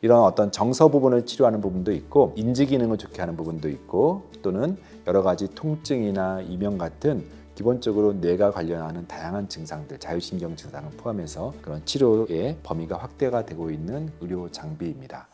이런 어떤 정서 부분을 치료하는 부분도 있고 인지 기능을 좋게 하는 부분도 있고 또는 여러 가지 통증이나 이명 같은 기본적으로 뇌가 관련하는 다양한 증상들, 자율신경 증상을 포함해서 그런 치료의 범위가 확대가 되고 있는 의료 장비입니다.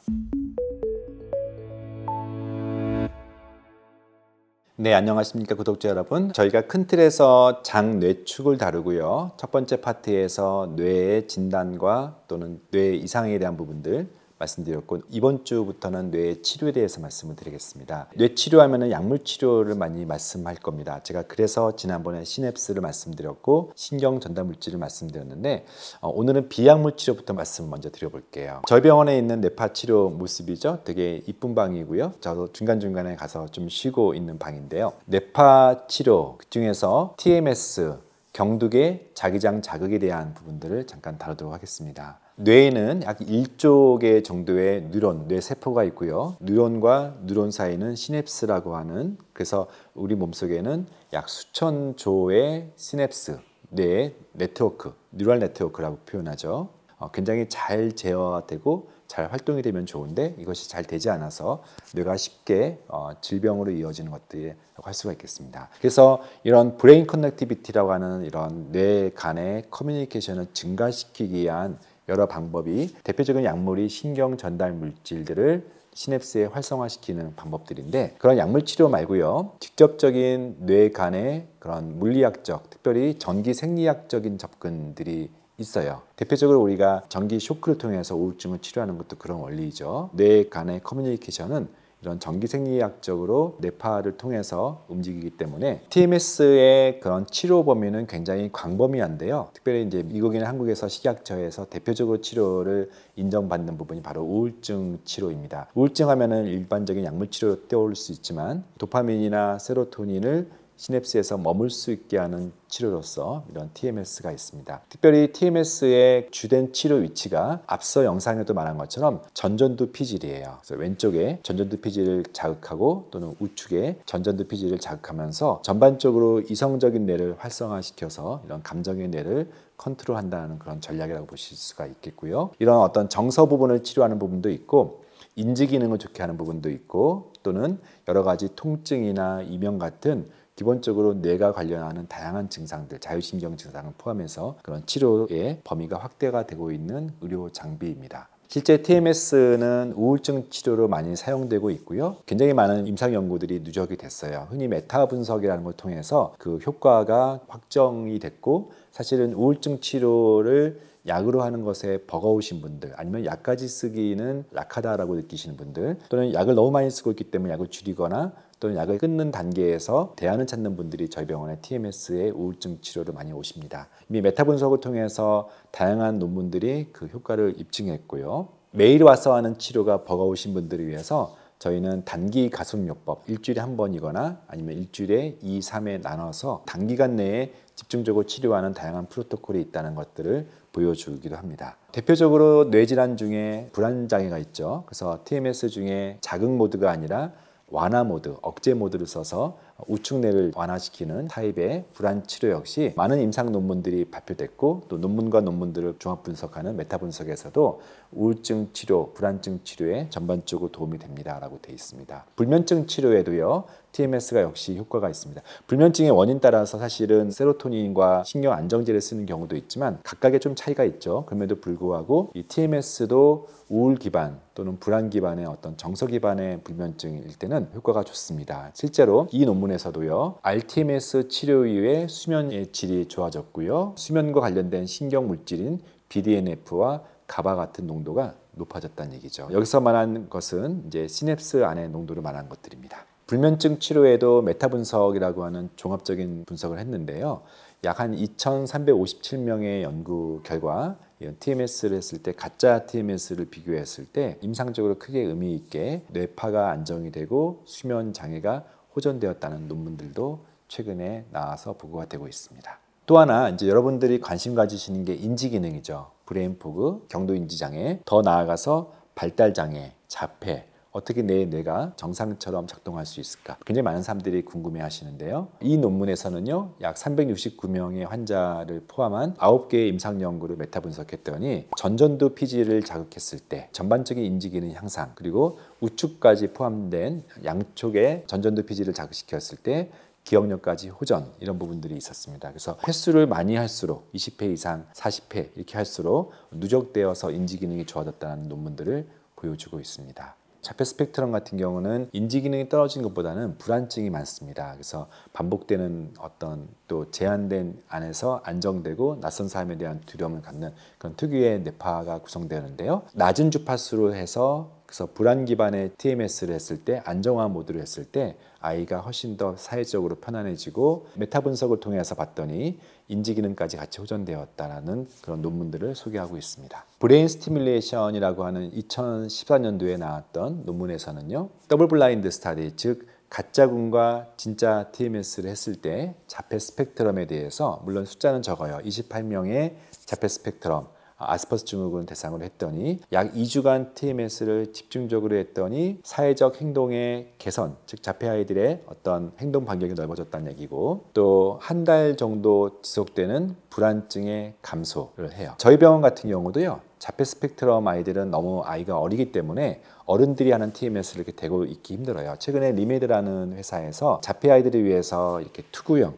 네, 안녕하십니까 구독자 여러분. 저희가 큰 틀에서 장뇌축을 다루고요. 첫 번째 파트에서 뇌의 진단과 또는 뇌 이상에 대한 부분들 말씀드렸고, 이번 주부터는 뇌 치료에 대해서 말씀을 드리겠습니다. 뇌 치료하면 약물 치료를 많이 말씀할 겁니다. 제가 그래서 지난번에 시냅스를 말씀드렸고 신경 전달 물질을 말씀드렸는데 오늘은 비약물 치료부터 말씀을 먼저 드려볼게요. 저희 병원에 있는 뇌파 치료 모습이죠. 되게 이쁜 방이고요. 저도 중간중간에 가서 좀 쉬고 있는 방인데요. 뇌파 치료 그중에서 TMS, 경두계, 자기장 자극에 대한 부분들을 잠깐 다루도록 하겠습니다. 뇌에는 약 1조 개 정도의 뉴런, 뇌세포가 있고요. 뉴런과 뉴런 사이는 시냅스라고 하는, 그래서 우리 몸속에는 약 수천 조의 시냅스, 뇌의 네트워크, 뉴럴 네트워크라고 표현하죠. 굉장히 잘 제어되고 잘 활동이 되면 좋은데 이것이 잘 되지 않아서 뇌가 쉽게 질병으로 이어지는 것들이라고 할 수가 있겠습니다. 그래서 이런 브레인 커넥티비티라고 하는 이런 뇌 간의 커뮤니케이션을 증가시키기 위한 여러 방법이, 대표적인 약물이 신경 전달 물질들을 시냅스에 활성화시키는 방법들인데, 그런 약물 치료 말고요, 직접적인 뇌 간의 그런 물리학적, 특별히 전기 생리학적인 접근들이 있어요. 대표적으로 우리가 전기 쇼크를 통해서 우울증을 치료하는 것도 그런 원리이죠. 뇌 간의 커뮤니케이션은 이런 전기 생리학적으로 뇌파를 통해서 움직이기 때문에 TMS의 그런 치료 범위는 굉장히 광범위한데요. 특별히 이제 미국이나 한국에서 식약처에서 대표적으로 치료를 인정받는 부분이 바로 우울증 치료입니다. 우울증 하면은 일반적인 약물 치료로 떠올 수 있지만 도파민이나 세로토닌을 시냅스에서 머물 수 있게 하는 치료로서 이런 TMS가 있습니다. 특별히 TMS의 주된 치료 위치가 앞서 영상에도 말한 것처럼 전전두 피질이에요. 그래서 왼쪽에 전전두 피질을 자극하고 또는 우측에 전전두 피질을 자극하면서 전반적으로 이성적인 뇌를 활성화시켜서 이런 감정의 뇌를 컨트롤한다는 그런 전략이라고 보실 수가 있겠고요. 이런 어떤 정서 부분을 치료하는 부분도 있고 인지 기능을 좋게 하는 부분도 있고 또는 여러 가지 통증이나 이명 같은 기본적으로 뇌가 관련하는 다양한 증상들, 자율신경 증상을 포함해서 그런 치료의 범위가 확대가 되고 있는 의료 장비입니다. 실제 TMS는 우울증 치료로 많이 사용되고 있고요. 굉장히 많은 임상 연구들이 누적이 됐어요. 흔히 메타 분석이라는 걸 통해서 그 효과가 확정이 됐고, 사실은 우울증 치료를 약으로 하는 것에 버거우신 분들, 아니면 약까지 쓰기는 약하다라고 느끼시는 분들, 또는 약을 너무 많이 쓰고 있기 때문에 약을 줄이거나 또는 약을 끊는 단계에서 대안을 찾는 분들이 저희 병원에 TMS의 우울증 치료를 많이 오십니다. 이미 메타 분석을 통해서 다양한 논문들이 그 효과를 입증했고요. 매일 와서 하는 치료가 버거우신 분들을 위해서 저희는 단기 가속요법, 일주일에 한 번이거나 아니면 일주일에 2, 3회 나눠서 단기간 내에 집중적으로 치료하는 다양한 프로토콜이 있다는 것들을 보여주기도 합니다. 대표적으로 뇌질환 중에 불안장애가 있죠. 그래서 TMS 중에 자극 모드가 아니라 완화 모드, 억제 모드를 써서 우측뇌를 완화시키는 타입의 불안 치료 역시 많은 임상 논문들이 발표됐고, 또 논문과 논문들을 종합 분석하는 메타 분석에서도 우울증 치료, 불안증 치료에 전반적으로 도움이 됩니다라고 되어 있습니다. 불면증 치료에도요, TMS가 역시 효과가 있습니다. 불면증의 원인 따라서 사실은 세로토닌과 신경 안정제를 쓰는 경우도 있지만 각각의 좀 차이가 있죠. 그럼에도 불구하고 이 TMS도 우울 기반 또는 불안 기반의 어떤 정서 기반의 불면증일 때는 효과가 좋습니다. 실제로 이 논문에서도요, rTMS 치료 이후에 수면의 질이 좋아졌고요, 수면과 관련된 신경 물질인 BDNF와 가바 같은 농도가 높아졌다는 얘기죠. 여기서 말한 것은 이제 시냅스 안의 농도를 말하는 것들입니다. 불면증 치료에도 메타 분석이라고 하는 종합적인 분석을 했는데요. 약 한 2,357명의 연구 결과 TMS를 했을 때 가짜 TMS를 비교했을 때 임상적으로 크게 의미 있게 뇌파가 안정이 되고 수면 장애가 호전되었다는 논문들도 최근에 나와서 보고가 되고 있습니다. 또 하나 이제 여러분들이 관심 가지시는 게 인지 기능이죠. 브레인 포그, 경도 인지 장애, 더 나아가서 발달 장애, 자폐, 어떻게 내 뇌가 정상처럼 작동할 수 있을까? 굉장히 많은 사람들이 궁금해 하시는데요. 이 논문에서는요, 약 369명의 환자를 포함한 9개의 임상 연구를 메타 분석했더니 전전두 피지를 자극했을 때 전반적인 인지 기능 향상, 그리고 우측까지 포함된 양쪽의 전전두 피지를 자극시켰을 때 기억력까지 호전, 이런 부분들이 있었습니다. 그래서 횟수를 많이 할수록 20회 이상 40회 이렇게 할수록 누적되어서 인지 기능이 좋아졌다는 논문들을 보여주고 있습니다. 자폐 스펙트럼 같은 경우는 인지 기능이 떨어진 것보다는 불안증이 많습니다. 그래서 반복되는 어떤 또 제한된 안에서 안정되고 낯선 사람에 대한 두려움을 갖는 그런 특유의 뇌파가 구성되는데요. 낮은 주파수로 해서 그래서 불안 기반의 TMS를 했을 때, 안정화 모드를 했을 때 아이가 훨씬 더 사회적으로 편안해지고 메타 분석을 통해서 봤더니 인지 기능까지 같이 호전되었다는 그런 논문들을 소개하고 있습니다. 브레인 스티뮬레이션이라고 하는 2014년도에 나왔던 논문에서는요, 더블 블라인드 스터디, 즉 가짜군과 진짜 TMS를 했을 때 자폐 스펙트럼에 대해서, 물론 숫자는 적어요. 28명의 자폐 스펙트럼 아스퍼스 증후군 대상으로 했더니 약 2주간 TMS를 집중적으로 했더니 사회적 행동의 개선, 즉 자폐 아이들의 어떤 행동 반경이 넓어졌다는 얘기고, 또 한 달 정도 지속되는 불안증의 감소를 해요. 저희 병원 같은 경우도요, 자폐 스펙트럼 아이들은 너무 아이가 어리기 때문에 어른들이 하는 TMS를 이렇게 대고 있기 힘들어요. 최근에 리메드라는 회사에서 자폐 아이들을 위해서 이렇게 투구형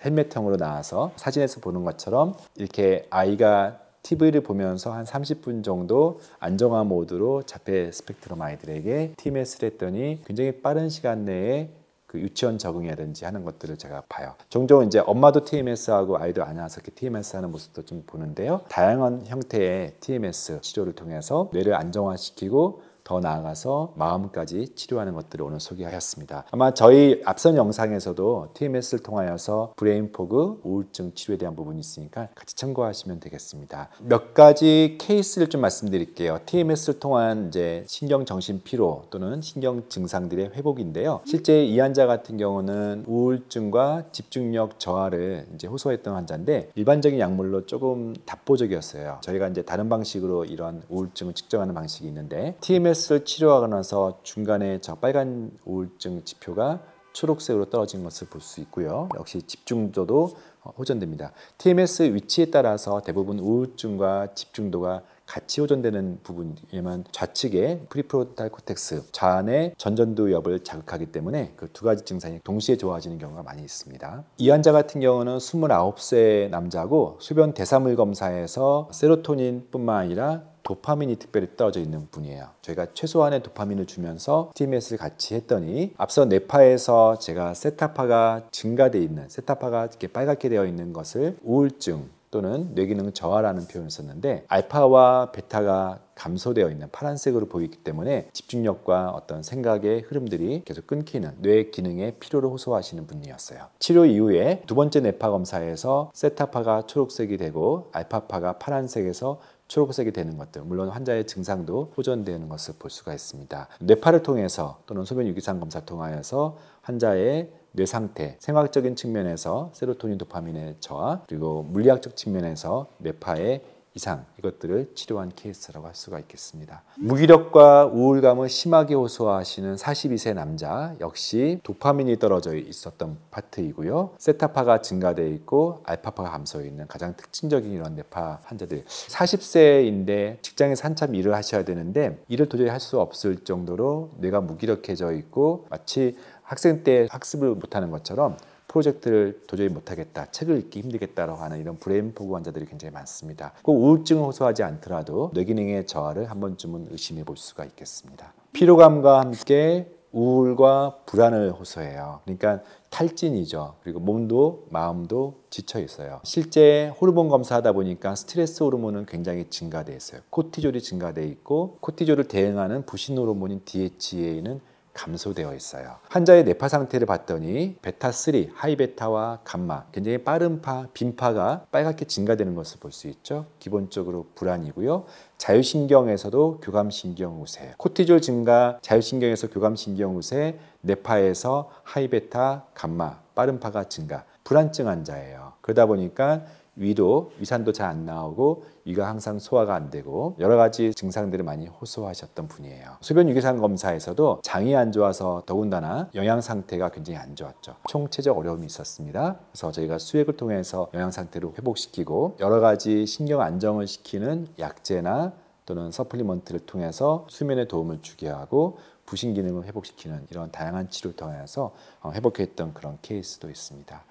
헬멧형으로 나와서 사진에서 보는 것처럼 이렇게 아이가 TV를 보면서 한 30분 정도 안정화 모드로 자폐 스펙트럼 아이들에게 TMS를 했더니 굉장히 빠른 시간 내에 그 유치원 적응이라든지 하는 것들을 제가 봐요. 종종 이제 엄마도 TMS하고 아이도 안 와서 이렇게 TMS 하는 모습도 좀 보는데요. 다양한 형태의 TMS 치료를 통해서 뇌를 안정화시키고 더 나아가서 마음까지 치료하는 것들을 오늘 소개하였습니다. 아마 저희 앞선 영상에서도 TMS를 통하여서 브레인 포그, 우울증 치료에 대한 부분이 있으니까 같이 참고하시면 되겠습니다. 몇 가지 케이스를 좀 말씀드릴게요. TMS를 통한 이제 신경 정신 피로 또는 신경 증상들의 회복인데요. 실제 이 환자 같은 경우는 우울증과 집중력 저하를 이제 호소했던 환자인데 일반적인 약물로 조금 답보적이었어요. 저희가 이제 다른 방식으로 이런 우울증을 측정하는 방식이 있는데 TMS를 치료하고 나서 중간에 저 빨간 우울증 지표가 초록색으로 떨어진 것을 볼 수 있고요. 역시 집중도도 호전됩니다. TMS 위치에 따라서 대부분 우울증과 집중도가 같이 호전되는 부분이면 좌측의 프리프론탈 코텍스, 좌안의 전전두엽을 자극하기 때문에 그 두 가지 증상이 동시에 좋아지는 경우가 많이 있습니다. 이 환자 같은 경우는 29세 남자고 소변 대사물 검사에서 세로토닌뿐만 아니라 도파민이 특별히 떨어져 있는 분이에요. 저희가 최소한의 도파민을 주면서 TMS를 같이 했더니 앞서 뇌파에서 제가 세타파가 증가되어 있는, 세타파가 이렇게 빨갛게 되어 있는 것을 우울증 또는 뇌기능 저하라는 표현을 썼는데 알파와 베타가 감소되어 있는 파란색으로 보이기 때문에 집중력과 어떤 생각의 흐름들이 계속 끊기는 뇌 기능의 피로를 호소하시는 분이었어요. 치료 이후에 두 번째 뇌파 검사에서 세타파가 초록색이 되고 알파파가 파란색에서 초록색이 되는 것들, 물론 환자의 증상도 호전되는 것을 볼 수가 있습니다. 뇌파를 통해서 또는 소변 유기상 검사를 통하여서 환자의 뇌 상태, 생화학적인 측면에서 세로토닌, 도파민의 저하, 그리고 물리학적 측면에서 뇌파의 이상, 이것들을 치료한 케이스라고 할 수가 있겠습니다. 무기력과 우울감을 심하게 호소하시는 42세 남자, 역시 도파민이 떨어져 있었던 파트이고요. 세타파가 증가되어 있고 알파파가 감소해 있는 가장 특징적인 이런 뇌파 환자들. 40세인데 직장에서 한참 일을 하셔야 되는데 일을 도저히 할 수 없을 정도로 뇌가 무기력해져 있고 마치 학생 때 학습을 못하는 것처럼 프로젝트를 도저히 못하겠다, 책을 읽기 힘들겠다라고 하는 이런 브레인 포그 환자들이 굉장히 많습니다. 꼭 우울증을 호소하지 않더라도 뇌기능의 저하를 한 번쯤은 의심해 볼 수가 있겠습니다. 피로감과 함께 우울과 불안을 호소해요. 그러니까 탈진이죠. 그리고 몸도 마음도 지쳐 있어요. 실제 호르몬 검사하다 보니까 스트레스 호르몬은 굉장히 증가되어 있어요. 코티졸이 증가되어 있고 코티졸을 대응하는 부신 호르몬인 DHEA는 감소되어 있어요. 환자의 뇌파 상태를 봤더니 베타3, 하이베타와 감마, 굉장히 빠른 파, 빈파가 빨갛게 증가되는 것을 볼 수 있죠. 기본적으로 불안이고요. 자율신경에서도 교감신경 우세, 코티졸 증가, 자율신경에서 교감신경 우세, 뇌파에서 하이베타, 감마, 빠른 파가 증가, 불안증 환자예요. 그러다 보니까 위도, 위산도 잘 안 나오고 위가 항상 소화가 안 되고 여러 가지 증상들을 많이 호소하셨던 분이에요. 소변 유기산 검사에서도 장이 안 좋아서 더군다나 영양 상태가 굉장히 안 좋았죠. 총체적 어려움이 있었습니다. 그래서 저희가 수액을 통해서 영양 상태를 회복시키고 여러 가지 신경 안정을 시키는 약제나 또는 서플리먼트를 통해서 수면에 도움을 주게 하고 부신 기능을 회복시키는 이런 다양한 치료를 통해서 회복했던 그런 케이스도 있습니다.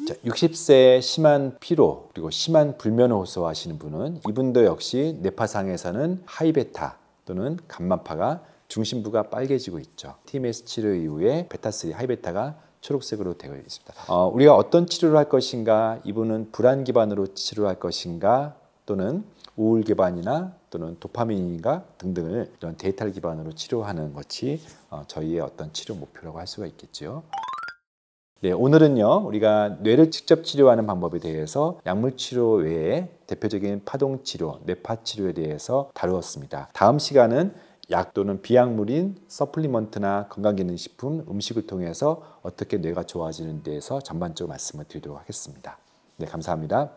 자, 60세 심한 피로 그리고 심한 불면을 호소하시는 분은 이분도 역시 뇌파상에서는 하이베타 또는 감마파가 중심부가 빨개지고 있죠. TMS 치료 이후에 베타3 하이베타가 초록색으로 되어 있습니다. 우리가 어떤 치료를 할 것인가, 이분은 불안 기반으로 치료할 것인가 또는 우울 기반이나 또는 도파민인가 등등을 이런 데이터를 기반으로 치료하는 것이 저희의 어떤 치료 목표라고 할 수가 있겠죠. 네, 오늘은요 우리가 뇌를 직접 치료하는 방법에 대해서 약물 치료 외에 대표적인 파동 치료, 뇌파 치료에 대해서 다루었습니다. 다음 시간은 약 또는 비약물인 서플리먼트나 건강기능식품, 음식을 통해서 어떻게 뇌가 좋아지는 데에서 전반적으로 말씀을 드리도록 하겠습니다. 네, 감사합니다.